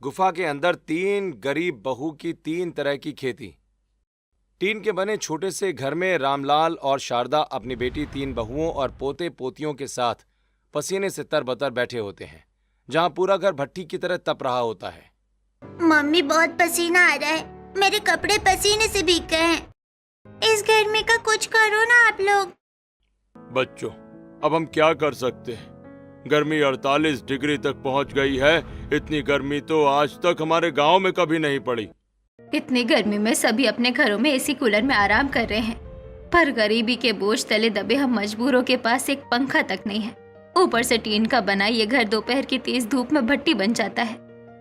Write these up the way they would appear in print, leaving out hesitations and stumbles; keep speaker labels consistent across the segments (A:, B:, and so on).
A: गुफा के अंदर 3 गरीब बहू की 3 तरह की खेती। टीन के बने छोटे से घर में रामलाल और शारदा अपनी बेटी 3 बहुओं और पोते पोतियों के साथ पसीने से तरबतर बैठे होते हैं, जहां पूरा घर भट्टी की तरह तप रहा होता है।
B: मम्मी, बहुत पसीना आ रहा है, मेरे कपड़े पसीने से भीग गए हैं। इस गर्मी का कुछ करो ना आप लोग।
A: बच्चों, अब हम क्या कर सकते हैं? गर्मी 48 डिग्री तक पहुंच गई है। इतनी गर्मी तो आज तक हमारे गांव में कभी नहीं पड़ी।
C: इतनी गर्मी में सभी अपने घरों में एसी कूलर में आराम कर रहे हैं, पर गरीबी के बोझ तले दबे हम मजबूरों के पास एक पंखा तक नहीं है। ऊपर से टीन का बना ये घर दोपहर की तेज धूप में भट्टी बन जाता है।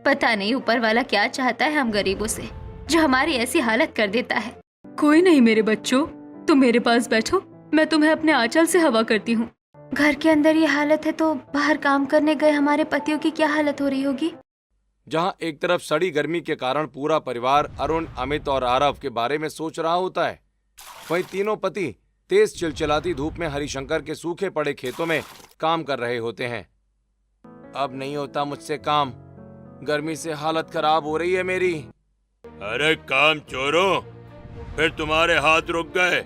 C: पता नहीं ऊपर वाला क्या चाहता है हम गरीबों से, जो हमारी ऐसी हालत कर देता है।
D: कोई नहीं मेरे बच्चों, तुम मेरे पास बैठो, मैं तुम्हें अपने आंचल से हवा करती हूँ।
C: घर के अंदर ये हालत है तो बाहर काम करने गए हमारे पतियों की क्या हालत हो रही होगी।
A: जहां एक तरफ सड़ी गर्मी के कारण पूरा परिवार अरुण, अमित और आरव के बारे में सोच रहा होता है, वहीं तीनों पति तेज चिलचिलाती धूप में हरिशंकर के सूखे पड़े खेतों में काम कर रहे होते हैं। अब नहीं होता मुझसे काम, गर्मी से हालत खराब हो रही है मेरी। अरे काम चोरों, फिर तुम्हारे हाथ रुक गए।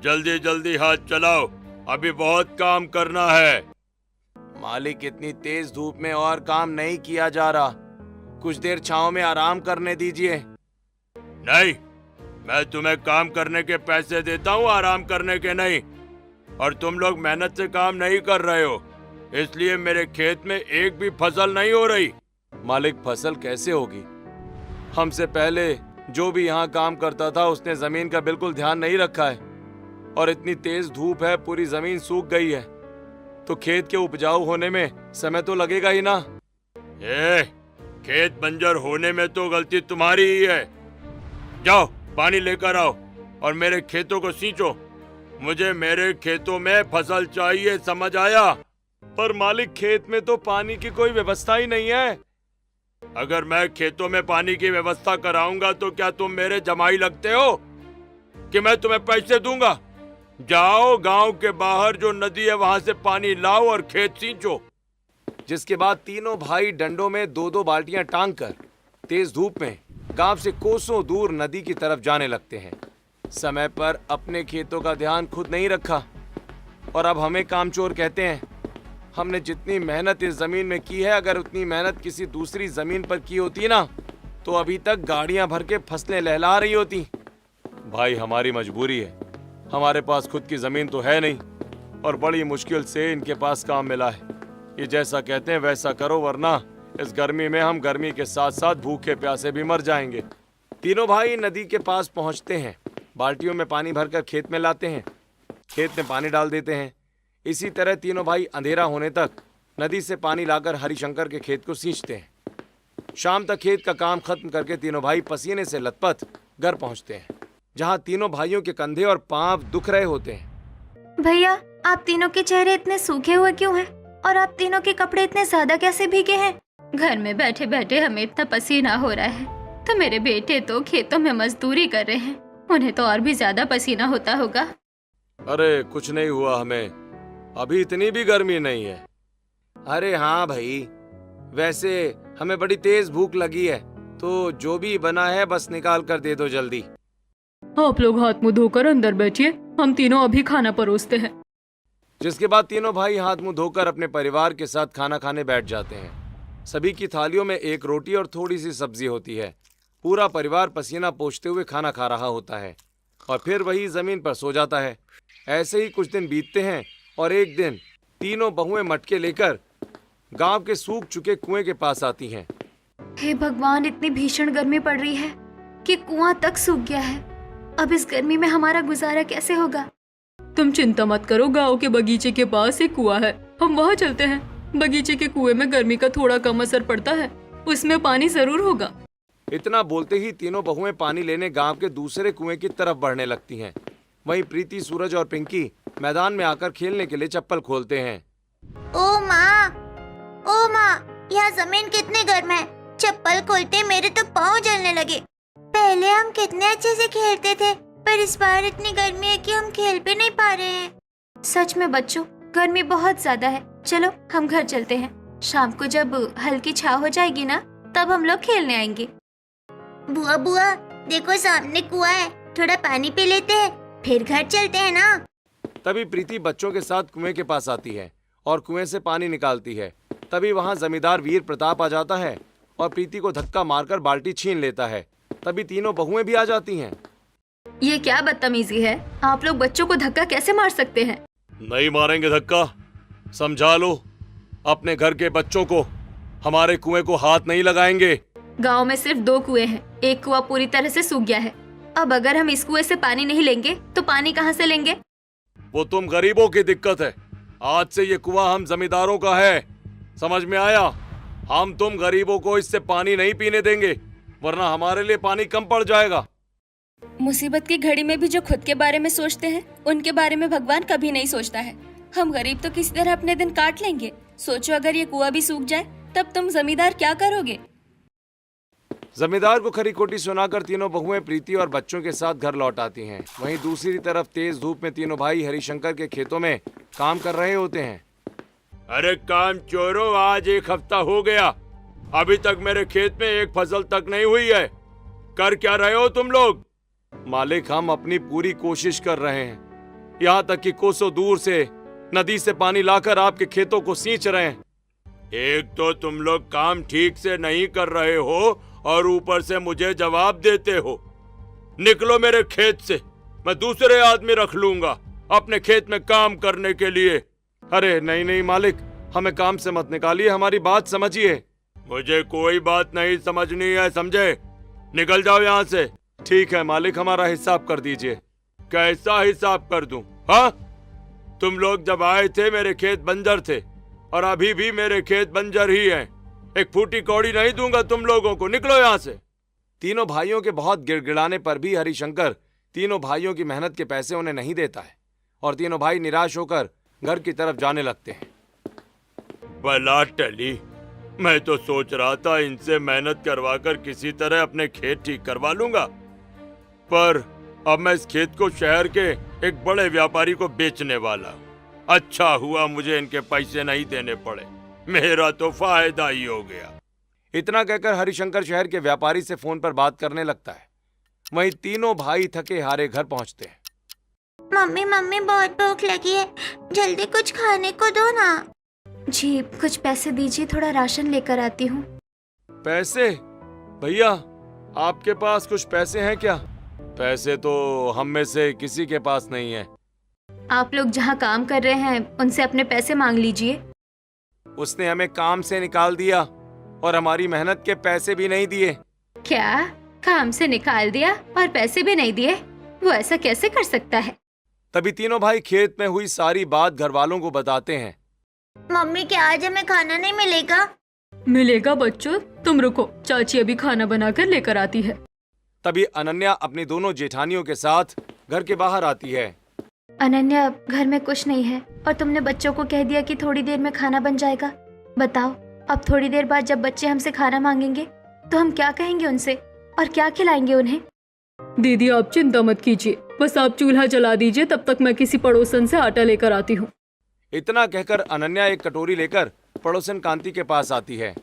A: जल्दी जल्दी हाथ चलाओ, अभी बहुत काम करना है। मालिक, इतनी तेज धूप में और काम नहीं किया जा रहा, कुछ देर छांव में आराम करने दीजिए। नहीं, मैं तुम्हें काम करने के पैसे देता हूँ, आराम करने के नहीं। और तुम लोग मेहनत से काम नहीं कर रहे हो, इसलिए मेरे खेत में एक भी फसल नहीं हो रही। मालिक, फसल कैसे होगी? हमसे पहले जो भी यहाँ काम करता था उसने जमीन का बिल्कुल ध्यान नहीं रखा है, और इतनी तेज धूप है, पूरी जमीन सूख गई है, तो खेत के उपजाऊ होने में समय तो लगेगा ही ना। खेत बंजर होने में तो गलती तुम्हारी ही है। जाओ पानी लेकर आओ और मेरे खेतों को सींचो। मुझे मेरे खेतों में फसल चाहिए, समझ आया? पर मालिक, खेत में तो पानी की कोई व्यवस्था ही नहीं है। अगर मैं खेतों में पानी की व्यवस्था कराऊंगा तो क्या तुम मेरे जमाई लगते हो कि मैं तुम्हें पैसे दूंगा? जाओ गांव के बाहर जो नदी है वहां से पानी लाओ और खेत सींचो। जिसके बाद तीनों भाई डंडों में 2-2 बाल्टियां टांग कर तेज धूप में गांव से कोसों दूर नदी की तरफ जाने लगते हैं। समय पर अपने खेतों का ध्यान खुद नहीं रखा और अब हमें कामचोर कहते हैं। हमने जितनी मेहनत इस जमीन में की है, अगर उतनी मेहनत किसी दूसरी जमीन पर की होती ना, तो अभी तक गाड़ियां भर के फसलें लहला रही होती। भाई, हमारी मजबूरी है, हमारे पास खुद की जमीन तो है नहीं और बड़ी मुश्किल से इनके पास काम मिला है। ये जैसा कहते हैं वैसा करो, वरना इस गर्मी में हम गर्मी के साथ साथ भूखे प्यासे भी मर जाएंगे। तीनों भाई नदी के पास पहुंचते हैं, बाल्टियों में पानी भरकर खेत में लाते हैं, खेत में पानी डाल देते हैं। इसी तरह तीनों भाई अंधेरा होने तक नदी से पानी लाकर हरिशंकर के खेत को सींचते हैं। शाम तक खेत का काम खत्म करके तीनों भाई पसीने से लथपथ घर पहुंचते हैं, जहां तीनों भाइयों के कंधे और पांव दुख रहे होते हैं।
C: भैया, आप तीनों के चेहरे इतने सूखे हुए क्यों हैं? और आप तीनों के कपड़े इतने ज्यादा कैसे भीगे हैं? घर में बैठे बैठे हमें इतना पसीना हो रहा है, तो मेरे बेटे तो खेतों में मजदूरी कर रहे हैं, उन्हें तो और भी ज्यादा पसीना होता होगा।
A: अरे कुछ नहीं हुआ हमें, अभी इतनी भी गर्मी नहीं है। अरे हाँ भाई, वैसे हमें बड़ी तेज भूख लगी है, तो जो भी बना है बस निकाल कर दे दो जल्दी।
D: आप लोग हाथ मुंह धोकर अंदर बैठिए, हम तीनों अभी खाना परोसते हैं।
A: जिसके बाद तीनों भाई हाथ मुंह धोकर अपने परिवार के साथ खाना खाने बैठ जाते हैं। सभी की थालियों में एक रोटी और थोड़ी सी सब्जी होती है। पूरा परिवार पसीना पोंछते हुए खाना खा रहा होता है और फिर वही जमीन पर सो जाता है। ऐसे ही कुछ दिन बीतते हैं और एक दिन तीनों बहुएं मटके लेकर गांव के सूख चुके कुएं के पास आती हैं।
C: हे भगवान, इतनी भीषण गर्मी पड़ रही है कि कुआं तक सूख गया है। अब इस गर्मी में हमारा गुजारा कैसे होगा?
D: तुम चिंता मत करो, गांव के बगीचे के पास एक कुआं है, हम वहां चलते हैं। बगीचे के कुएं में गर्मी का थोड़ा कम असर पड़ता है, उसमें पानी जरूर होगा।
A: इतना बोलते ही तीनों बहुएं पानी लेने गांव के दूसरे कुएं की तरफ बढ़ने लगती हैं। वहीं प्रीति, सूरज और पिंकी मैदान में आकर खेलने के लिए चप्पल खोलते हैं।
B: ओ माँ, यह जमीन कितनी गर्म है। चप्पल खोलते मेरे तो पाँव जलने लगे। पहले हम कितने अच्छे से खेलते थे, पर इस बार इतनी गर्मी है कि हम खेल भी नहीं पा रहे हैं।
C: सच में बच्चों, गर्मी बहुत ज्यादा है। चलो हम घर चलते हैं, शाम को जब हल्की छाव हो जाएगी ना, तब हम लोग खेलने आएंगे।
B: बुआ बुआ, देखो सामने कुआं है, थोड़ा पानी पी लेते हैं, फिर घर चलते हैं ना।
E: तभी प्रीति बच्चों के साथ कुएं के पास आती है और कुएं से पानी निकालती है। तभी वहां जमींदार वीर प्रताप आ जाता है और प्रीति को धक्का मारकर बाल्टी छीन लेता है। तभी तीनों बहुएं भी आ जाती हैं।
C: ये क्या बदतमीजी है? आप लोग बच्चों को धक्का कैसे मार सकते हैं?
E: नहीं मारेंगे धक्का, समझा लो अपने घर के बच्चों को। हमारे कुएं को हाथ नहीं लगाएंगे।
C: गांव में सिर्फ 2 कुएं हैं, एक कुआं पूरी तरह से सूख गया है। अब अगर हम इस कुएं से पानी नहीं लेंगे तो पानी कहां से लेंगे?
E: वो तुम गरीबों की दिक्कत है। आज से ये कुआं हम जमींदारों का है, समझ में आया? हम तुम गरीबों को इससे पानी नहीं पीने देंगे, वरना हमारे लिए पानी कम पड़ जाएगा।
C: मुसीबत की घड़ी में भी जो खुद के बारे में सोचते हैं, उनके बारे में भगवान कभी नहीं सोचता है। हम गरीब तो किसी तरह अपने दिन काट लेंगे। सोचो अगर ये कुआं भी सूख जाए तब तुम जमींदार क्या करोगे?
E: जमींदार को खरी खोटी सुनाकर तीनों बहुएं प्रीति और बच्चों के साथ घर लौट आती हैं। वहीं दूसरी तरफ तेज धूप में तीनों भाई हरिशंकर के खेतों में काम कर रहे होते हैं।
A: अरे काम चोरों, आज 1 हफ्ता हो गया, अभी तक मेरे खेत में एक फसल तक नहीं हुई है। कर क्या रहे हो तुम लोग?
E: मालिक, हम अपनी पूरी कोशिश कर रहे हैं। यहाँ तक कि कोसों दूर से नदी से पानी लाकर आपके खेतों को सींच रहे हैं।
A: एक तो तुम लोग काम ठीक से नहीं कर रहे हो और ऊपर से मुझे जवाब देते हो। निकलो मेरे खेत से, मैं दूसरे आदमी रख लूंगा अपने खेत में काम करने के लिए।
E: अरे नहीं नहीं मालिक, हमें काम से मत निकालिए, हमारी बात समझिए।
A: मुझे कोई बात नहीं समझनी है, समझे? निकल जाओ यहाँ से।
E: ठीक है मालिक, हमारा हिसाब कर दीजिए।
A: कैसा हिसाब कर दूं? हाँ, तुम लोग जब आए थे मेरे खेत बंजर थे और अभी भी मेरे खेत बंजर ही हैं। एक फूटी कौड़ी नहीं दूंगा तुम लोगों को, निकलो यहाँ से।
E: तीनों भाइयों के बहुत गिड़गिड़ाने पर भी हरिशंकर तीनों भाइयों की मेहनत के पैसे उन्हें नहीं देता है और तीनों भाई निराश होकर घर की तरफ जाने लगते हैं।
A: बला टली, मैं तो सोच रहा था इनसे मेहनत करवाकर किसी तरह अपने खेत ठीक करवा लूंगा, पर अब मैं इस खेत को शहर के एक बड़े व्यापारी को बेचने वाला हूँ। अच्छा हुआ मुझे इनके पैसे नहीं देने पड़े, मेरा तो फायदा ही हो गया।
E: इतना कहकर हरिशंकर शहर के व्यापारी से फोन पर बात करने लगता है। वहीं तीनों भाई थके हारे घर पहुंचते हैं।
B: मम्मी मम्मी, बहुत भूख लगी है, जल्दी कुछ खाने को दो ना।
C: जी कुछ पैसे दीजिए, थोड़ा राशन लेकर आती हूँ।
E: पैसे? भैया, आपके पास कुछ पैसे हैं क्या? पैसे तो हम में से किसी के पास नहीं है।
C: आप लोग जहाँ काम कर रहे हैं उनसे अपने पैसे मांग लीजिए।
E: उसने हमें काम से निकाल दिया और हमारी मेहनत के पैसे भी नहीं दिए।
C: क्या? काम से निकाल दिया और पैसे भी नहीं दिए? वो ऐसा कैसे कर सकता है?
E: तभी तीनों भाई खेत में हुई सारी बात घर वालों को बताते हैं।
B: मम्मी, क्या आज हमें खाना नहीं मिलेगा?
D: मिलेगा बच्चों, तुम रुको, चाची अभी खाना बनाकर लेकर आती है।
E: तभी अनन्या अपनी दोनों जेठानियों के साथ घर के बाहर आती है।
C: अनन्या, घर में कुछ नहीं है और तुमने बच्चों को कह दिया कि थोड़ी देर में खाना बन जाएगा। बताओ, अब थोड़ी देर बाद जब बच्चे हमसे खाना मांगेंगे तो हम क्या कहेंगे उनसे और क्या खिलाएंगे उन्हें?
D: दीदी आप चिंता मत कीजिए, बस आप चूल्हा जला दीजिए, तब तक मैं किसी पड़ोसन से आटा लेकर आती हूँ।
E: इतना कहकर अनन्या एक कटोरी लेकर पड़ोसन कांति के पास आती है।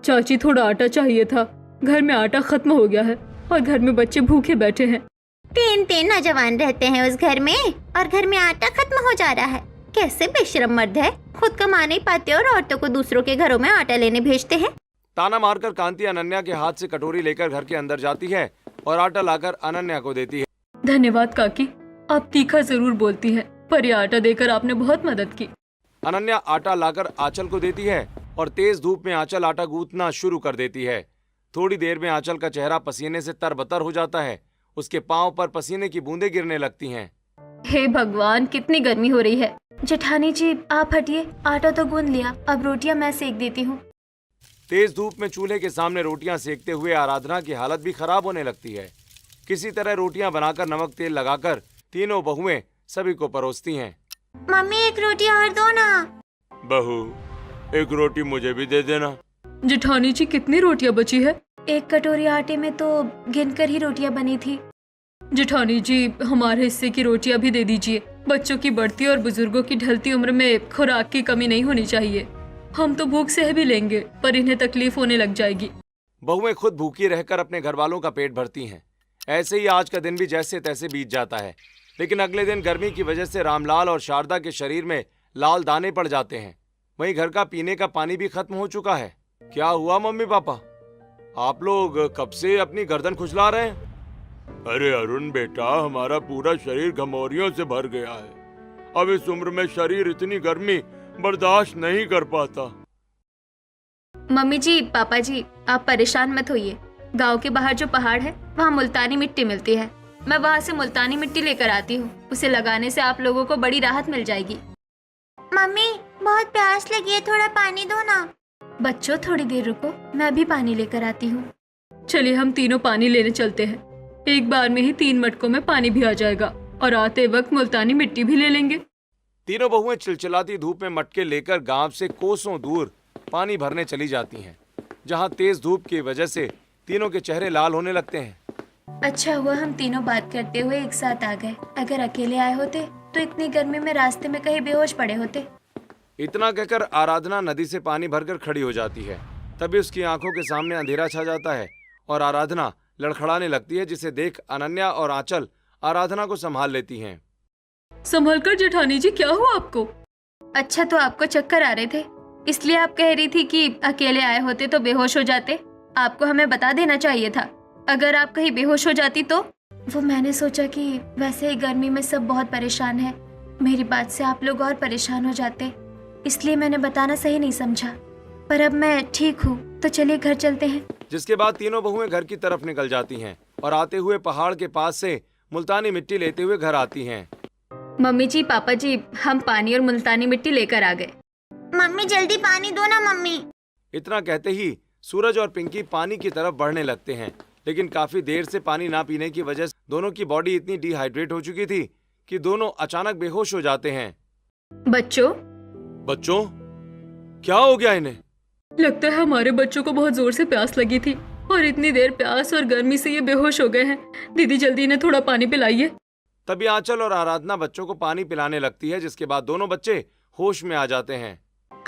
D: चाची थोड़ा आटा चाहिए था, घर में आटा खत्म हो गया है और घर में बच्चे भूखे बैठे हैं।
B: 3 नौजवान रहते हैं उस घर में और घर में आटा खत्म हो जा रहा है। कैसे बेशरम मर्द है, खुद कमा नहीं पाते और औरतों को दूसरों के घरों में आटा लेने भेजते हैं।
E: ताना मारकर कांति अनन्या के हाथ से कटोरी लेकर घर के अंदर जाती है और आटा लाकर अनन्या को देती है।
D: धन्यवाद काकी, आप तीखा जरूर बोलती हैं, पर यह आटा देकर आपने बहुत मदद की।
E: अनन्या आटा लाकर आंचल को देती है और तेज धूप में आंचल आटा गूंथना शुरू कर देती है। थोड़ी देर में आंचल का चेहरा पसीने से तरबतर हो जाता है। उसके पांव पर पसीने की बूंदें गिरने लगती हैं।
C: हे भगवान, कितनी गर्मी हो रही है। जेठानी जी आप हटिए, आटा तो गूंद लिया, अब रोटियां मैं सेक देती हूँ।
E: तेज धूप में चूल्हे के सामने रोटियां सेकते हुए आराधना की हालत भी खराब होने लगती है। किसी तरह रोटियां बनाकर नमक तेल लगाकर तीनों बहुएं सभी को परोसती हैं।
B: मम्मी, एक रोटी और दो ना।
A: बहू, एक रोटी मुझे भी दे देना।
D: जेठानी जी कितनी रोटियां बची है?
C: 1 कटोरी आटे में तो गिनकर ही रोटियां बनी थी।
D: जेठानी जी हमारे हिस्से की रोटियां भी दे दीजिए। बच्चों की बढ़ती और बुजुर्गों की ढलती उम्र में खुराक की कमी नहीं होनी चाहिए। हम तो भूख सह भी लेंगे, पर इन्हें तकलीफ होने लग जाएगी।
E: बहुएं खुद भूखी रहकर अपने घर वालों का पेट भरती हैं। ऐसे ही आज का दिन भी जैसे तैसे बीत जाता है। लेकिन अगले दिन गर्मी की वजह से रामलाल और शारदा के शरीर में लाल दाने पड़ जाते हैं। वहीं घर का पीने का पानी भी खत्म हो चुका है। क्या हुआ मम्मी पापा, आप लोग कब से अपनी गर्दन खुजला रहे हैं?
A: अरे अरुण बेटा, हमारा पूरा शरीर घमौरियों से भर गया है। अब इस उम्र में शरीर इतनी गर्मी बर्दाश्त नहीं कर पाता।
C: मम्मी जी, पापा जी, आप परेशान मत होइए। गांव के बाहर जो पहाड़ है वहाँ मुल्तानी मिट्टी मिलती है। मैं वहाँ से मुल्तानी मिट्टी लेकर आती हूँ। उसे लगाने से आप लोगों को बड़ी राहत मिल जाएगी।
B: मम्मी बहुत प्यास लगी है, थोड़ा पानी दो ना।
C: बच्चों थोड़ी देर रुको, मैं भी पानी लेकर आती हूँ।
D: चलिए हम तीनों पानी लेने चलते हैं। एक बार में ही 3 मटकों में पानी भी आ जाएगा और आते वक्त मुल्तानी मिट्टी भी ले लेंगे।
E: तीनों बहुएं चिलचिलाती धूप में मटके लेकर गांव से कोसों दूर पानी भरने चली जाती हैं, जहां तेज धूप की वजह से तीनों के चेहरे लाल होने लगते हैं।
C: अच्छा हुआ हम तीनों बात करते हुए एक साथ आ गए। अगर अकेले आए होते तो इतनी गर्मी में रास्ते में कहीं बेहोश पड़े होते।
E: इतना कहकर आराधना नदी से पानी भरकर खड़ी हो जाती है। तभी उसकी आंखों के सामने अंधेरा छा जाता है और आराधना लड़खड़ाने लगती है, जिसे देख अनन्या और आंचल आराधना को संभाल लेती हैं।
D: संभलकर जेठानी जी, क्या हुआ आपको?
C: अच्छा, तो आपको चक्कर आ रहे थे, इसलिए आप कह रही थी कि अकेले आए होते तो बेहोश हो जाते। आपको हमें बता देना चाहिए था, अगर आप कहीं बेहोश हो जाती तो। वो मैंने सोचा कि वैसे ही गर्मी में सब बहुत परेशान है, मेरी बात से आप लोग और परेशान हो जाते, इसलिए मैंने बताना सही नहीं समझा। पर अब मैं ठीक हूँ, तो चलिए घर चलते हैं।
E: जिसके बाद तीनों बहुएं घर की तरफ निकल जाती हैं और आते हुए पहाड़ के पास से मुल्तानी मिट्टी लेते हुए घर आती हैं।
C: मम्मी जी, पापा जी, हम पानी और मुल्तानी मिट्टी लेकर आ गए।
B: मम्मी जल्दी पानी दो ना मम्मी।
E: इतना कहते ही सूरज और पिंकी पानी की तरफ बढ़ने लगते हैं, लेकिन काफी देर से पानी ना पीने की वजह से दोनों की बॉडी इतनी डिहाइड्रेट हो चुकी थी कि दोनों अचानक बेहोश हो जाते हैं।
C: बच्चों,
E: क्या हो गया इन्हें?
D: लगता है हमारे बच्चों को बहुत जोर से प्यास लगी थी और इतनी देर प्यास और गर्मी से ये बेहोश हो गए हैं। दीदी जल्दी इन्हें थोड़ा पानी पिलाइए।
E: तभी आंचल और आराधना बच्चों को पानी पिलाने लगती है, जिसके बाद दोनों बच्चे होश में आ जाते हैं।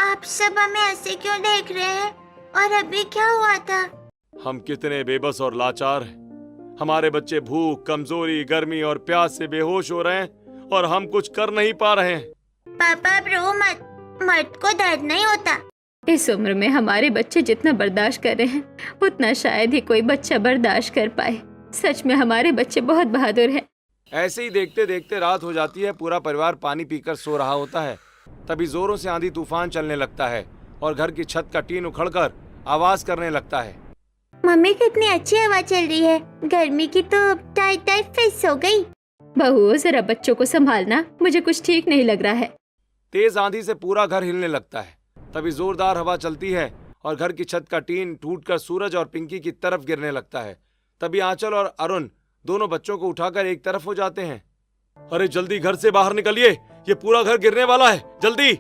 B: आप सब हमें ऐसे क्यों देख रहे हैं? और अभी क्या हुआ था?
E: हम कितने बेबस और लाचार हैं। हमारे बच्चे भूख, कमजोरी, गर्मी और प्यास से बेहोश हो रहे हैं और हम कुछ कर नहीं पा रहे हैं।
B: पापा अब रो मत, मर्द को दर्द नहीं होता।
C: इस उम्र में हमारे बच्चे जितना बर्दाश्त कर रहे हैं उतना शायद ही कोई बच्चा बर्दाश्त कर पाए। सच में हमारे बच्चे बहुत बहादुर हैं।
E: ऐसे ही देखते देखते रात हो जाती है। पूरा परिवार पानी पीकर सो रहा होता है। तभी जोरों से आंधी तूफान चलने लगता है और घर की छत का टीन उखड़कर आवाज करने लगता है।
B: मम्मी कितनी अच्छी हवा चल रही है, गर्मी की तो टाइट फिस हो गई।
C: बहू जरा बच्चों को संभालना, मुझे कुछ ठीक नहीं लग रहा है।
E: तेज आंधी से पूरा घर हिलने लगता है। तभी जोरदार हवा चलती है और घर की छत का टीन टूटकर सूरज और पिंकी की तरफ गिरने लगता है। तभी आंचल और अरुण दोनों बच्चों को उठाकर एक तरफ हो जाते हैं। अरे जल्दी घर से बाहर निकलिए, ये पूरा घर गिरने वाला है, जल्दी।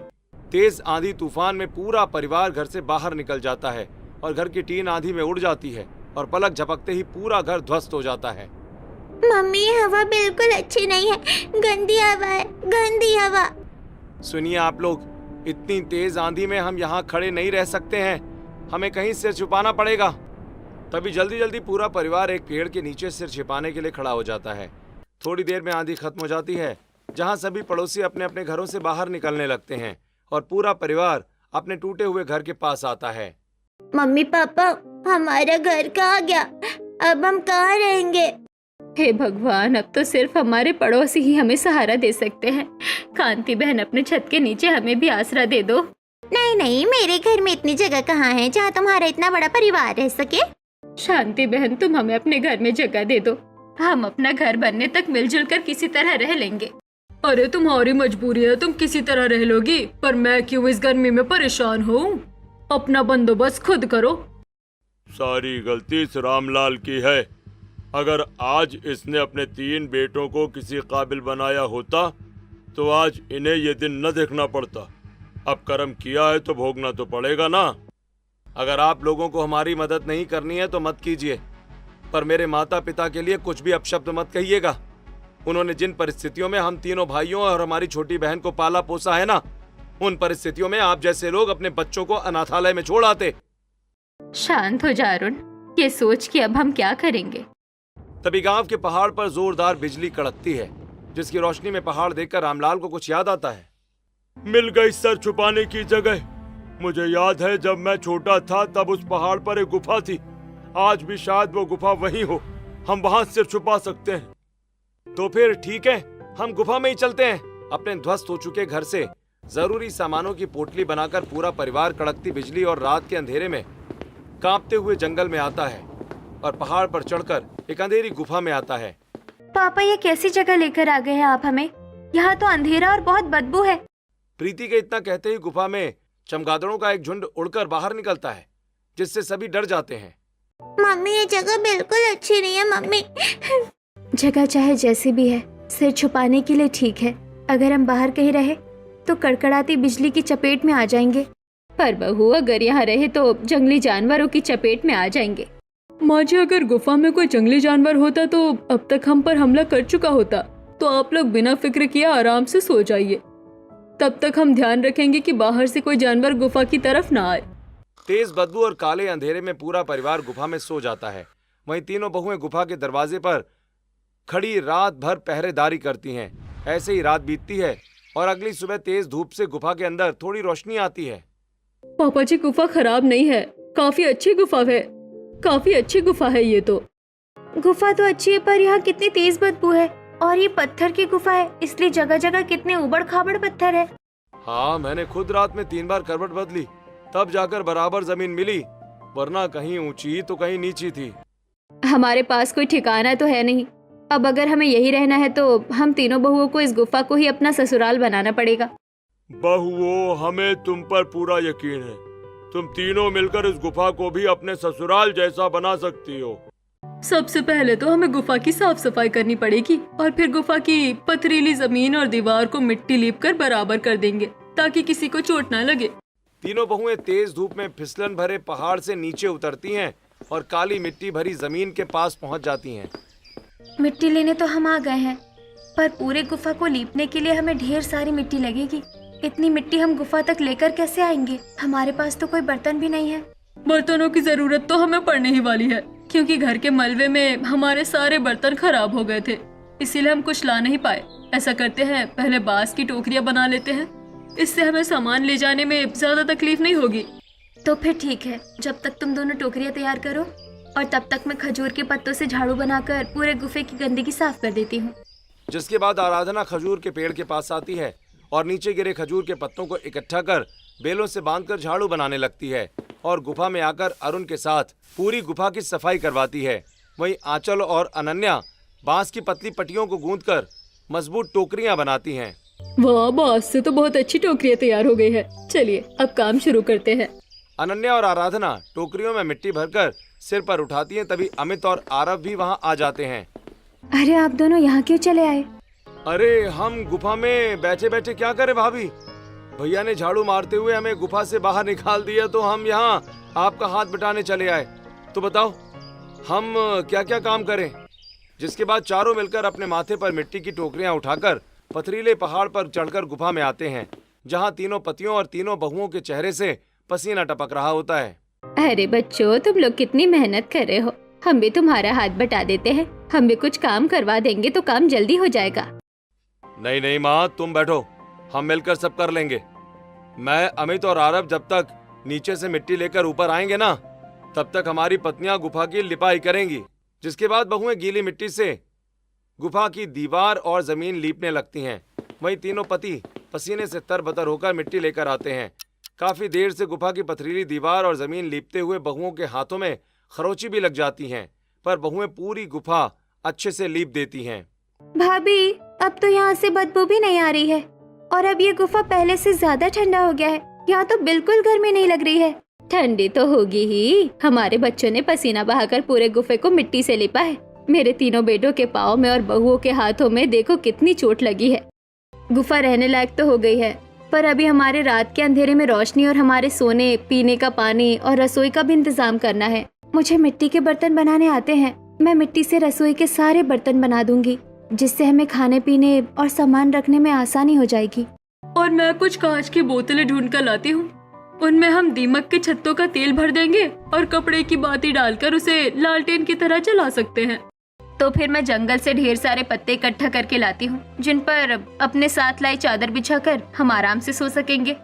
E: तेज आंधी तूफान में पूरा परिवार घर से बाहर निकल जाता है और घर की टीन आंधी में उड़ जाती है और पलक झपकते ही पूरा घर ध्वस्त हो जाता है।
B: मम्मी ये हवा बिल्कुल अच्छी नहीं है, गंदी हवा है, गंदी हवा।
E: सुनिए आप लोग, इतनी तेज आंधी में हम यहाँ खड़े नहीं रह सकते हैं, हमें कहीं सिर छुपाना पड़ेगा। तभी जल्दी जल्दी पूरा परिवार एक पेड़ के नीचे सिर छिपाने के लिए खड़ा हो जाता है। थोड़ी देर में आंधी खत्म हो जाती है, जहाँ सभी पड़ोसी अपने अपने घरों से बाहर निकलने लगते हैं और पूरा परिवार अपने टूटे हुए घर के पास आता है।
B: मम्मी पापा, हमारा घर कहाँ गया? अब हम कहाँ रहेंगे?
C: हे भगवान, अब तो सिर्फ हमारे पड़ोसी ही हमें सहारा दे सकते हैं। कांति बहन, अपने छत के नीचे हमें भी आसरा दे दो।
B: नहीं नहीं, मेरे घर में इतनी जगह कहाँ है जहाँ तुम्हारा इतना बड़ा परिवार रह सके।
C: शांति बहन, तुम हमें अपने घर में जगह दे दो, हम अपना घर बनने तक मिलजुल कर किसी तरह रह लेंगे।
D: अरे तुम्हारी मजबूरी है, तुम किसी तरह रह लोगी, पर मैं क्यों इस गर्मी में परेशान हूँ? अपना बंदोबस्त खुद करो।
A: सारी गलती इस रामलाल की है। अगर आज इसने अपने 3 बेटों को किसी काबिल बनाया होता तो आज इन्हें ये दिन न देखना पड़ता। अब कर्म किया है तो भोगना तो पड़ेगा ना।
E: अगर आप लोगों को हमारी मदद नहीं करनी है तो मत कीजिए, पर मेरे माता पिता के लिए कुछ भी अपशब्द मत कहिएगा। उन्होंने जिन परिस्थितियों में हम तीनों भाइयों और हमारी छोटी बहन को पाला पोसा है ना, उन परिस्थितियों में आप जैसे लोग अपने बच्चों को अनाथालय में छोड़ आते।
C: शांत हो जा अरुण, ये सोच कि अब हम क्या करेंगे।
E: तभी गांव के पहाड़ पर जोरदार बिजली कड़कती है, जिसकी रोशनी में पहाड़ देखकर रामलाल को कुछ याद आता है।
A: मिल गई सर छुपाने की जगह। मुझे याद है जब मैं छोटा था तब उस पहाड़ पर एक गुफा थी। आज भी शायद वो गुफा वहीं हो, हम वहां सिर छुपा सकते हैं।
E: तो फिर ठीक है, हम गुफा में ही चलते हैं। अपने ध्वस्त हो चुके घर से जरूरी सामानों की पोटली बनाकर पूरा परिवार कड़कती बिजली और रात के अंधेरे में कांपते हुए जंगल में आता है और पहाड़ पर चढ़कर एक अंधेरी गुफा में आता है।
C: पापा, ये कैसी जगह लेकर आ गए हैं आप हमें? यहाँ तो अंधेरा और बहुत बदबू है।
E: प्रीति के इतना कहते ही गुफा में चमगादड़ों का एक झुंड उड़कर बाहर निकलता है, जिससे सभी डर जाते हैं।
B: मम्मी ये जगह बिल्कुल अच्छी नहीं है मम्मी।
C: जगह चाहे जैसी भी है, सिर छुपाने के लिए ठीक है। अगर हम बाहर कहीं रहे तो कड़कड़ाती बिजली की चपेट में आ जाएंगे, पर बहू अगर यहाँ रहे तो जंगली जानवरों की चपेट में आ जाएंगे।
D: माँ जी, अगर गुफा में कोई जंगली जानवर होता तो अब तक हम पर हमला कर चुका होता। तो आप लोग बिना फिक्र किए आराम से सो जाइए। तब तक हम ध्यान रखेंगे कि बाहर से कोई जानवर गुफा की तरफ ना आए।
E: तेज बदबू और काले अंधेरे में पूरा परिवार गुफा में सो जाता है। वहीं तीनों बहुएं गुफा के दरवाजे पर खड़ी रात भर पहरेदारी करती हैं। ऐसे ही रात बीतती है और अगली सुबह तेज धूप से गुफा के अंदर थोड़ी रोशनी आती है।
D: पापा जी, गुफा खराब नहीं है, काफी अच्छी गुफा है। काफी अच्छी गुफा है ये तो।
C: गुफा तो अच्छी है, पर यहाँ कितनी तेज बदबू है और ये पत्थर की गुफा है, इसलिए जगह जगह कितने उबड़ खाबड़ पत्थर है।
E: हाँ, मैंने खुद रात में 3 बार करवट बदली, तब जाकर बराबर जमीन मिली, वरना कहीं ऊंची तो कहीं नीची थी।
C: हमारे पास कोई ठिकाना तो है नहीं। अब अगर हमें यही रहना है तो हम तीनों बहुओं को इस गुफा को ही अपना ससुराल बनाना पड़ेगा।
A: बहुओं, हमें तुम पर पूरा यकीन है। तुम तीनों मिलकर इस गुफा को भी अपने ससुराल जैसा बना सकती हो।
D: सबसे पहले तो हमें गुफा की साफ सफाई करनी पड़ेगी और फिर गुफा की पथरीली जमीन और दीवार को मिट्टी लीप कर बराबर कर देंगे ताकि किसी को चोट न लगे।
E: तीनों बहुएं तेज धूप में फिसलन भरे पहाड़ से नीचे उतरती हैं और काली मिट्टी भरी जमीन के पास पहुंच जाती हैं।
C: मिट्टी लेने तो हम आ गए हैं, पर पूरे गुफा को लीपने के लिए हमें ढेर सारी मिट्टी लगेगी। इतनी मिट्टी हम गुफा तक लेकर कैसे आएंगे? हमारे पास तो कोई बर्तन भी नहीं है।
D: बर्तनों की जरूरत तो हमें पड़ने ही वाली है, क्योंकि घर के मलबे में हमारे सारे बर्तन खराब हो गए थे, इसीलिए हम कुछ ला नहीं पाए। ऐसा करते हैं, पहले बांस की टोकरियां बना लेते हैं, इससे हमें सामान ले जाने में ज्यादा तकलीफ नहीं होगी।
C: तो फिर ठीक है, जब तक तुम दोनों टोकरियां तैयार करो और तब तक मैं खजूर के पत्तों से झाड़ू बनाकर पूरे गुफे की गंदगी साफ कर देती हूँ।
E: जिसके बाद आराधना खजूर के पेड़ के पास आती है और नीचे गिरे खजूर के पत्तों को इकट्ठा कर बेलों से बांधकर झाड़ू बनाने लगती है और गुफा में आकर अरुण के साथ पूरी गुफा की सफाई करवाती है। वहीं आंचल और अनन्या बांस की पतली पट्टियों को गूंथकर मजबूत टोकरियां बनाती हैं।
D: वाह, बांस से तो बहुत अच्छी टोकरियां तैयार हो गई है। चलिए अब काम शुरू करते हैं।
E: अनन्या और आराधना टोकरियों में मिट्टी भरकर सिर पर उठाती हैं। तभी अमित और आरव भी वहां आ जाते हैं।
C: अरे आप दोनों यहाँ क्यों चले आए?
E: अरे हम गुफा में बैठे बैठे क्या करें भाभी, भैया ने झाड़ू मारते हुए हमें गुफा से बाहर निकाल दिया तो हम यहाँ आपका हाथ बटाने चले आए। तो बताओ हम क्या क्या काम करें? जिसके बाद चारों मिलकर अपने माथे पर मिट्टी की टोकरियां उठाकर पथरीले पहाड़ पर चढ़कर गुफा में आते हैं, जहाँ तीनों पतियों और तीनों बहुओं के चेहरे से पसीना टपक रहा होता है।
C: अरे बच्चों, तुम लोग कितनी मेहनत कर रहे हो। हम भी तुम्हारा हाथ बटा देते हैं, हम भी कुछ काम करवा देंगे तो काम जल्दी हो जाएगा।
E: नहीं नहीं माँ, तुम बैठो, हम मिलकर सब कर लेंगे। मैं, अमित और आरव जब तक नीचे से मिट्टी लेकर ऊपर आएंगे ना, तब तक हमारी पत्नियां गुफा की लिपाई करेंगी। जिसके बाद बहुएं गीली मिट्टी से गुफा की दीवार और जमीन लीपने लगती हैं। वहीं तीनों पति पसीने से तरबतर होकर मिट्टी लेकर आते हैं। काफी देर से गुफा की पथरीली दीवार और जमीन लीपते हुए बहुओं के हाथों में खरोंची भी लग जाती हैं, पर बहुएं पूरी गुफा अच्छे से लीप देती हैं।
C: भाभी, अब तो यहाँ से बदबू भी नहीं आ रही है और अब ये गुफा पहले से ज्यादा ठंडा हो गया है। यहाँ तो बिल्कुल गर्मी नहीं लग रही है। ठंडी तो होगी ही, हमारे बच्चों ने पसीना बहाकर पूरे गुफे को मिट्टी से लिपा है। मेरे तीनों बेटों के पाँव में और बहुओं के हाथों में देखो कितनी चोट लगी है। गुफा रहने लायक तो हो गई है, पर अभी हमारे रात के अंधेरे में रोशनी और हमारे सोने, पीने का पानी और रसोई का भी इंतजाम करना है। मुझे मिट्टी के बर्तन बनाने आते हैं। मैं मिट्टी से रसोई के सारे बर्तन बना दूंगी, जिससे हमें खाने पीने और सामान रखने में आसानी हो जाएगी।
D: और मैं कुछ कांच की बोतलें ढूंढ कर लाती हूँ। उनमें हम दीमक के छत्तों का तेल भर देंगे और कपड़े की बाती डालकर उसे लालटेन की तरह जला सकते हैं।
C: तो फिर मैं जंगल से ढेर सारे पत्ते इकट्ठा करके लाती हूँ, जिन पर अपने साथ लाई चादर बिछाकर हम आराम से सो सकेंगे।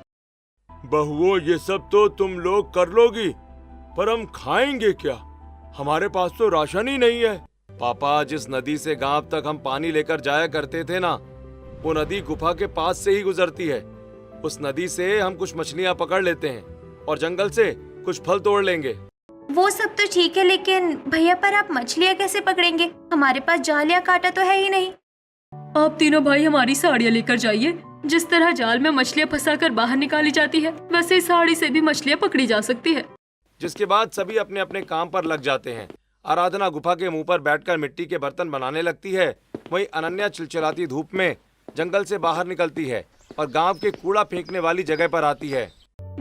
A: बहुओं, ये सब तो तुम लोग कर लोगी, पर हम खाएंगे क्या? हमारे पास तो राशन ही नहीं है।
E: पापा, जिस नदी से गांव तक हम पानी लेकर जाया करते थे ना, वो नदी गुफा के पास से ही गुजरती है। उस नदी से हम कुछ मछलियां पकड़ लेते हैं और जंगल से कुछ फल तोड़ लेंगे।
B: वो सब तो ठीक है, लेकिन भैया पर आप मछलियाँ कैसे पकड़ेंगे? हमारे पास जाल या कांटा तो है ही नहीं।
D: आप तीनों भाई हमारी साड़ियाँ लेकर जाइए। जिस तरह जाल में मछलियाँ फंसाकर बाहर निकाली जाती है, वैसे ही साड़ी से भी मछलियाँ पकड़ी जा सकती है।
E: जिसके बाद सभी अपने अपने काम पर लग जाते हैं। आराधना गुफा के मुंह पर बैठकर मिट्टी के बर्तन बनाने लगती है। वहीं अनन्या चिलचिलाती धूप में जंगल से बाहर निकलती है और गांव के कूड़ा फेंकने वाली जगह पर आती है।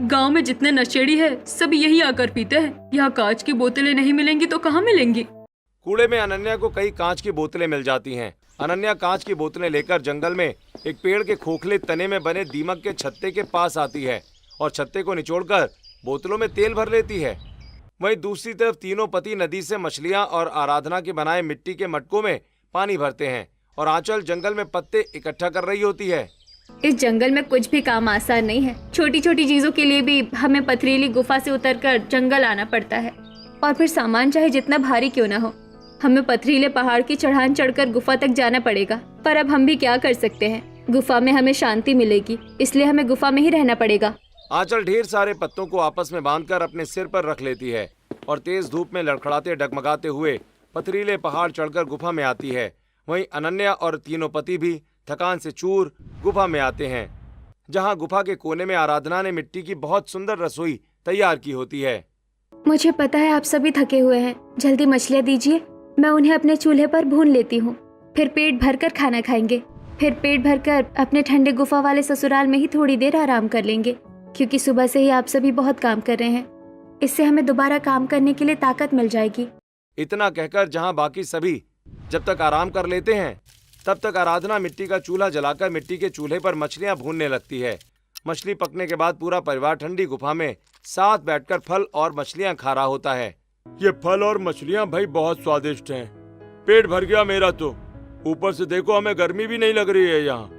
D: गांव में जितने नशेड़ी है सब यही आकर पीते हैं। यहाँ कांच की बोतलें नहीं मिलेंगी तो कहाँ मिलेंगी?
E: कूड़े में अनन्या को कई कांच की बोतलें मिल जाती हैं। अनन्या कांच की बोतलें लेकर जंगल में एक पेड़ के खोखले तने में बने दीमक के छत्ते के पास आती है और छत्ते को निचोड़कर बोतलों में तेल भर लेती है। वहीं दूसरी तरफ तीनों पति नदी से मछलियां और आराधना के बनाए मिट्टी के मटकों में पानी भरते हैं और आंचल जंगल में पत्ते इकट्ठा कर रही होती है।
C: इस जंगल में कुछ भी काम आसान नहीं है। छोटी छोटी चीजों के लिए भी हमें पथरीली गुफा से उतरकर जंगल आना पड़ता है, और फिर सामान चाहे जितना भारी क्यों ना हो, हमें पथरीले पहाड़ की चढ़ान चढ़कर गुफा तक जाना पड़ेगा। पर अब हम भी क्या कर सकते हैं? गुफा में हमें शांति मिलेगी, इसलिए हमें गुफा में ही रहना पड़ेगा।
E: आंचल ढेर सारे पत्तों को आपस में बांधकर अपने सिर पर रख लेती है और तेज धूप में लड़खड़ाते डगमगाते हुए पथरीले पहाड़ चढ़कर गुफा में आती है। वहीं अनन्या और तीनों पति भी थकान से चूर गुफा में आते हैं, जहां गुफा के कोने में आराधना ने मिट्टी की बहुत सुंदर रसोई तैयार की होती है।
C: मुझे पता है आप सभी थके हुए हैं, जल्दी मछलियाँ दीजिए, मैं उन्हें अपने चूल्हे पर भून लेती हूँ। फिर पेट भरकर खाना खाएंगे, फिर पेट भरकर अपने ठंडे गुफा वाले ससुराल में ही थोड़ी देर आराम कर लेंगे, क्योंकि सुबह से ही आप सभी बहुत काम कर रहे हैं। इससे हमें दोबारा काम करने के लिए ताकत मिल जाएगी।
E: इतना कहकर जहां बाकी सभी जब तक आराम कर लेते हैं, तब तक आराधना मिट्टी का चूल्हा जलाकर मिट्टी के चूल्हे पर मछलियां भूनने लगती है। मछली पकने के बाद पूरा परिवार ठंडी गुफा में साथ बैठकर फल और मछलियां खा रहा होता है।
A: ये फल और मछलियाँ भाई बहुत स्वादिष्ट हैं। पेट भर गया मेरा तो। ऊपर से देखो, हमें गर्मी भी नहीं लग रही है यहाँ।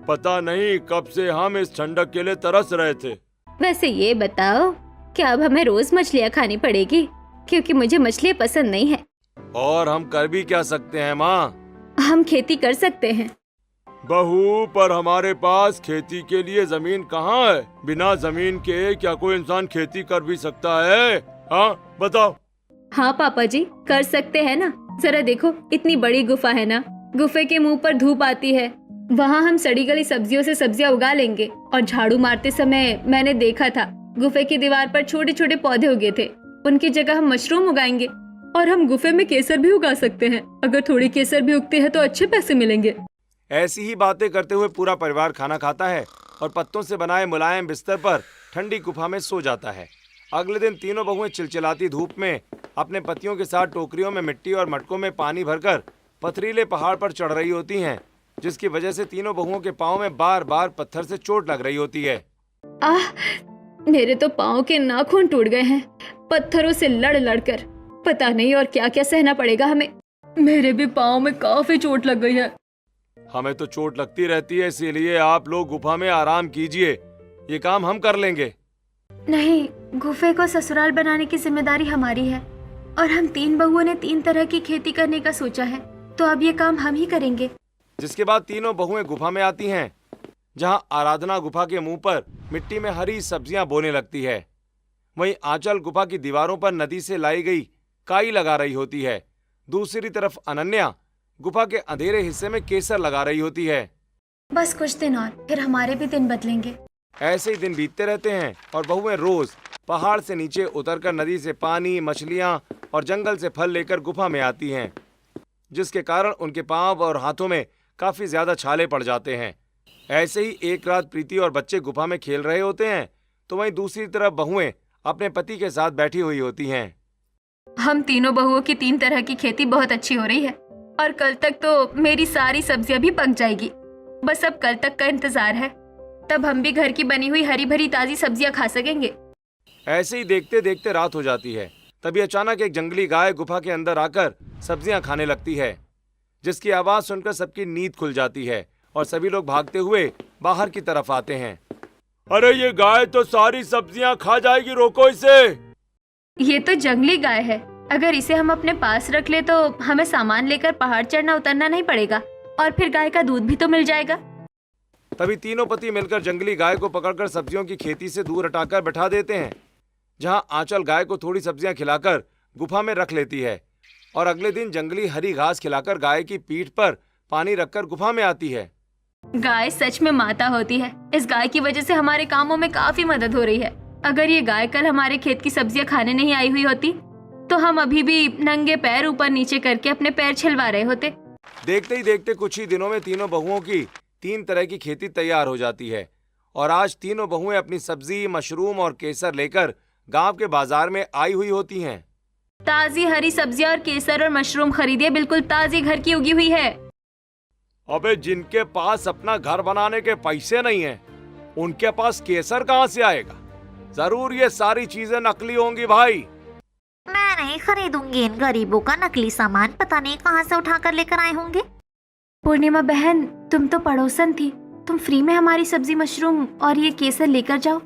A: पता नहीं कब से हम इस ठंडक के लिए तरस रहे थे।
C: वैसे ये बताओ, क्या अब हमें रोज मछलियाँ खानी पड़ेगी? क्योंकि मुझे मछलियाँ पसंद नहीं है।
E: और हम कर भी क्या सकते हैं माँ?
C: हम खेती कर सकते हैं।
A: बहू, पर हमारे पास खेती के लिए जमीन कहाँ है? बिना जमीन के क्या कोई इंसान खेती कर भी सकता है? हाँ बताओ।
C: हाँ पापा जी, कर सकते हैं ना। जरा देखो, इतनी बड़ी गुफा है ना, गुफे के मुंह पर धूप आती है। वहाँ हम सड़ी गली सब्जियों से सब्जियाँ उगा लेंगे। और झाड़ू मारते समय मैंने देखा था, गुफे की दीवार पर छोटे छोटे पौधे उगे थे। उनकी जगह हम मशरूम उगाएंगे।
D: और हम गुफे में केसर भी उगा सकते हैं। अगर थोड़ी केसर भी उगती है तो अच्छे पैसे मिलेंगे।
E: ऐसी ही बातें करते हुए पूरा परिवार खाना खाता है और पत्तों से बनाए मुलायम बिस्तर पर ठंडी गुफा में सो जाता है। अगले दिन तीनों बहुएं चिलचिलाती धूप में अपने पतियों के साथ टोकरियों में मिट्टी और मटकों में पानी भरकर पथरीले पहाड़ पर चढ़ रही होती हैं, जिसकी वजह से तीनों बहुओं के पाँव में बार बार पत्थर से चोट लग रही होती है।
C: आह, मेरे तो पाँव के नाखून टूट गए हैं पत्थरों से लड़ लड़कर। पता नहीं और क्या क्या सहना पड़ेगा हमें।
D: मेरे भी पाँव में काफी चोट लग गई है।
E: हमें तो चोट लगती रहती है, इसीलिए आप लोग गुफा में आराम कीजिए, ये काम हम कर लेंगे।
B: नहीं, गुफे को ससुराल बनाने की जिम्मेदारी हमारी है, और हम 3 बहुओं ने 3 तरह की खेती करने का सोचा है, तो अब ये काम हम ही करेंगे।
E: जिसके बाद तीनों बहुएं गुफा में आती हैं, जहां आराधना गुफा के मुंह पर मिट्टी में हरी सब्जियां बोने लगती है। वहीं आंचल गुफा की दीवारों पर नदी से लाई गई काई लगा रही होती है। दूसरी तरफ अनन्या गुफा के अंधेरे हिस्से में केसर लगा रही होती है।
B: बस कुछ दिन और, फिर हमारे भी दिन बदलेंगे।
E: ऐसे ही दिन बीतते रहते हैं और बहुएं रोज पहाड़ से नीचे उतरकर नदी से पानी, मछलियां और जंगल से फल लेकर गुफा में आती हैं, जिसके कारण उनके पांव और हाथों में काफी ज्यादा छाले पड़ जाते हैं। ऐसे ही एक रात प्रीति और बच्चे गुफा में खेल रहे होते हैं, तो वहीं दूसरी तरफ बहुएं अपने पति के साथ बैठी हुई होती हैं।
C: हम तीनों बहुओं की 3 तरह की खेती बहुत अच्छी हो रही है, और कल तक तो मेरी सारी सब्जियां भी पक जाएगी। बस अब कल तक का इंतजार है, तब हम भी घर की बनी हुई हरी भरी ताजी सब्जियां खा सकेंगे।
E: ऐसे ही देखते देखते रात हो जाती है। तभी अचानक एक जंगली गाय गुफा के अंदर आकर सब्जियां खाने लगती है, जिसकी आवाज सुनकर सबकी नींद खुल जाती है और सभी लोग भागते हुए बाहर की तरफ आते हैं।
A: अरे ये गाय तो सारी सब्जियां खा जाएगी, रोको इसे।
C: ये तो जंगली गाय है। अगर इसे हम अपने पास रख ले तो हमें सामान लेकर पहाड़ चढ़ना उतरना नहीं पड़ेगा और फिर गाय का दूध भी तो मिल जाएगा।
E: तभी तीनों पति मिलकर जंगली गाय को पकड़कर सब्जियों की खेती से दूर हटाकर बैठा देते हैं, जहां आंचल गाय को थोड़ी सब्जियां खिलाकर गुफा में रख लेती है और अगले दिन जंगली हरी घास खिलाकर गाय की पीठ पर पानी रखकर गुफा में आती है।
C: गाय सच में माता होती है। इस गाय की वजह से हमारे कामों में काफी मदद हो रही है। अगर ये गाय कल हमारे खेत की सब्जियां खाने नहीं आई हुई होती तो हम अभी भी नंगे पैर ऊपर नीचे करके अपने पैर छिलवा रहे होते।
E: देखते ही देखते कुछ ही दिनों में तीनों बहुओं की 3 तरह की खेती तैयार हो जाती है और आज तीनों बहुएं अपनी सब्जी, मशरूम और केसर लेकर गांव के बाजार में आई हुई होती हैं।
C: ताजी हरी सब्जियां और केसर और मशरूम खरीदिए, बिल्कुल ताजी घर की उगी हुई है।
A: अबे जिनके पास अपना घर बनाने के पैसे नहीं है, उनके पास केसर कहाँ से आएगा? जरूर ये सारी चीजें नकली होंगी भाई।
B: मैं नहीं खरीदूंगी इन गरीबों का नकली सामान, पता नहीं कहाँ से उठा कर लेकर आए होंगे।
C: पूर्णिमा बहन, तुम तो पड़ोसन थी, तुम फ्री में हमारी सब्जी, मशरूम और ये केसर लेकर जाओ,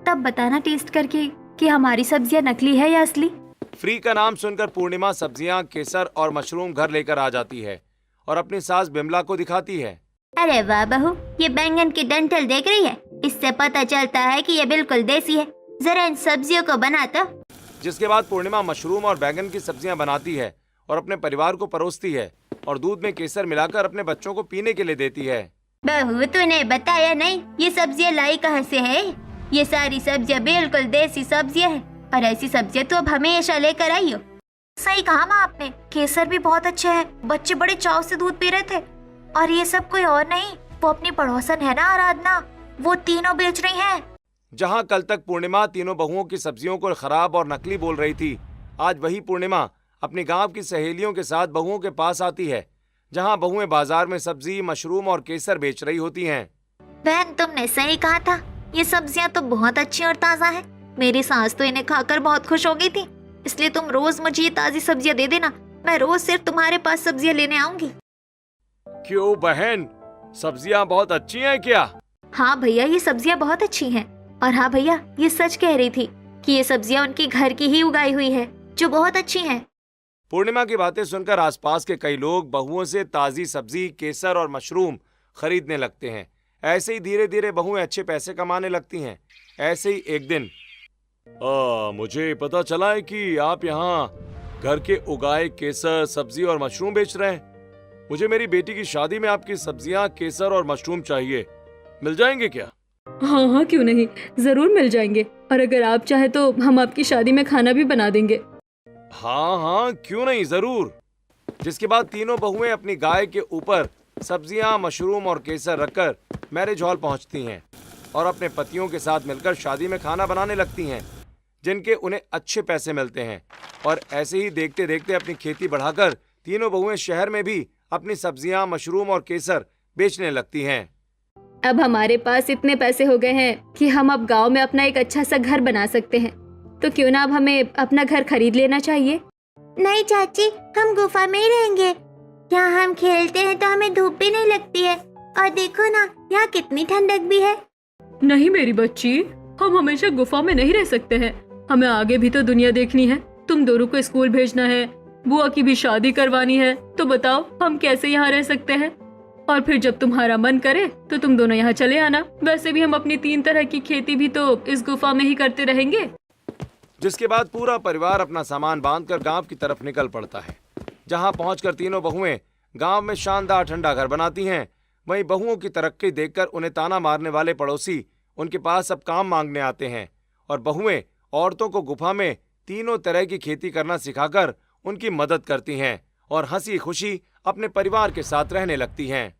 C: तब बताना टेस्ट करके कि हमारी सब्जियां नकली है या असली।
E: फ्री का नाम सुनकर पूर्णिमा सब्जियां, केसर और मशरूम घर लेकर आ जाती है और अपनी सास बिमला को दिखाती है।
B: अरे वाह बहू, ये बैंगन की डंठल देख रही है? इससे पता चलता है कि ये बिल्कुल देसी है। जरा इन सब्जियों को बना तो।
E: जिसके बाद पूर्णिमा मशरूम और बैंगन की सब्जियां बनाती है और अपने परिवार को परोसती है और दूध में केसर मिलाकर अपने बच्चों को पीने के लिए देती है।
B: बहू, तूने बताया नहीं ये सब्जियां लाई कहाँ से है? ये सारी सब्जियां बिल्कुल देसी सब्जियां हैं और ऐसी सब्जियां तो अब हमेशा लेकर आई हो। सही कहा माँ आपने, केसर भी बहुत अच्छे हैं। बच्चे बड़े चाव से दूध पी रहे थे। और ये सब कोई और नहीं, वो अपनी पड़ोसन है ना आराधना, वो तीनों बेच रही हैं।
E: जहां कल तक पूर्णिमा तीनों बहुओं की सब्जियों को खराब और नकली बोल रही थी, आज वही पूर्णिमा अपनी गांव की सहेलियों के साथ बहुओं के पास आती है, जहां बहुएं बाजार में सब्जी, मशरूम और केसर बेच रही होती हैं।
B: बहन, तुमने सही कहा था, ये सब्जियां तो बहुत अच्छी और ताज़ा है। मेरी सास तो इन्हें खाकर बहुत खुश हो गई थी, इसलिए तुम रोज मुझे ये ताज़ी सब्जियां दे देना। मैं रोज सिर्फ तुम्हारे पास सब्जियां लेने आऊंगी।
A: क्यों बहन, सब्जियां बहुत अच्छी हैं क्या?
B: हाँ भैया, ये सब्जियां बहुत अच्छी हैं। और हाँ भैया, ये सच कह रही थी कि ये सब्जियां उनकी घर की ही उगाई हुई है, जो बहुत अच्छी हैं।
E: पूर्णिमा की बातें सुनकर आसपास के कई लोग बहुओं से ताजी सब्जी, केसर और मशरूम खरीदने लगते हैं। ऐसे ही धीरे धीरे बहुएं अच्छे पैसे कमाने लगती हैं। ऐसे ही एक दिन
A: मुझे पता चला है कि आप यहाँ घर के उगाए केसर, सब्जी और मशरूम बेच रहे हैं। मुझे मेरी बेटी की शादी में आपकी सब्जियां, केसर और मशरूम चाहिए, मिल जाएंगे क्या?
D: हाँ हाँ, क्यों नहीं, जरूर मिल जाएंगे। और अगर आप चाहे तो हम आपकी शादी में खाना भी बना देंगे।
E: हाँ हाँ, क्यों नहीं, जरूर। जिसके बाद तीनों बहुएं अपनी गाय के ऊपर सब्जियां, मशरूम और केसर रखकर मैरिज हॉल पहुंचती हैं और अपने पतियों के साथ मिलकर शादी में खाना बनाने लगती हैं, जिनके उन्हें अच्छे पैसे मिलते हैं। और ऐसे ही देखते देखते अपनी खेती बढ़ाकर तीनों बहुएं शहर में भी अपनी सब्जियां, मशरूम और केसर बेचने लगती हैं।
C: अब हमारे पास इतने पैसे हो गए हैं कि हम अब गांव में अपना एक अच्छा सा घर बना सकते हैं, तो क्यों ना अब हमें अपना घर खरीद लेना चाहिए।
B: नहीं चाची, हम गुफा में ही रहेंगे। यहाँ हम खेलते हैं तो हमें धूप भी नहीं लगती है। और देखो ना, यहाँ कितनी ठंडक भी है।
D: नहीं मेरी बच्ची, हम हमेशा गुफा में नहीं रह सकते हैं। हमें आगे भी तो दुनिया देखनी है। तुम दोनों को स्कूल भेजना है, बुआ की भी शादी करवानी है, तो बताओ हम कैसे यहाँ रह सकते हैं। और फिर जब तुम्हारा मन करे तो तुम दोनों यहाँ चले आना। वैसे भी हम अपनी 3 तरह की खेती भी तो इस गुफा में ही करते रहेंगे।
E: जिसके बाद पूरा परिवार अपना सामान बांधकर गांव की तरफ निकल पड़ता है, जहां पहुंचकर तीनों बहुएं गांव में शानदार ठंडा घर बनाती हैं। वहीं बहुओं की तरक्की देखकर उन्हें ताना मारने वाले पड़ोसी उनके पास अब काम मांगने आते हैं और बहुएं औरतों को गुफा में तीनों तरह की खेती करना सिखाकर उनकी मदद करती हैं और हंसी खुशी अपने परिवार के साथ रहने लगती हैं।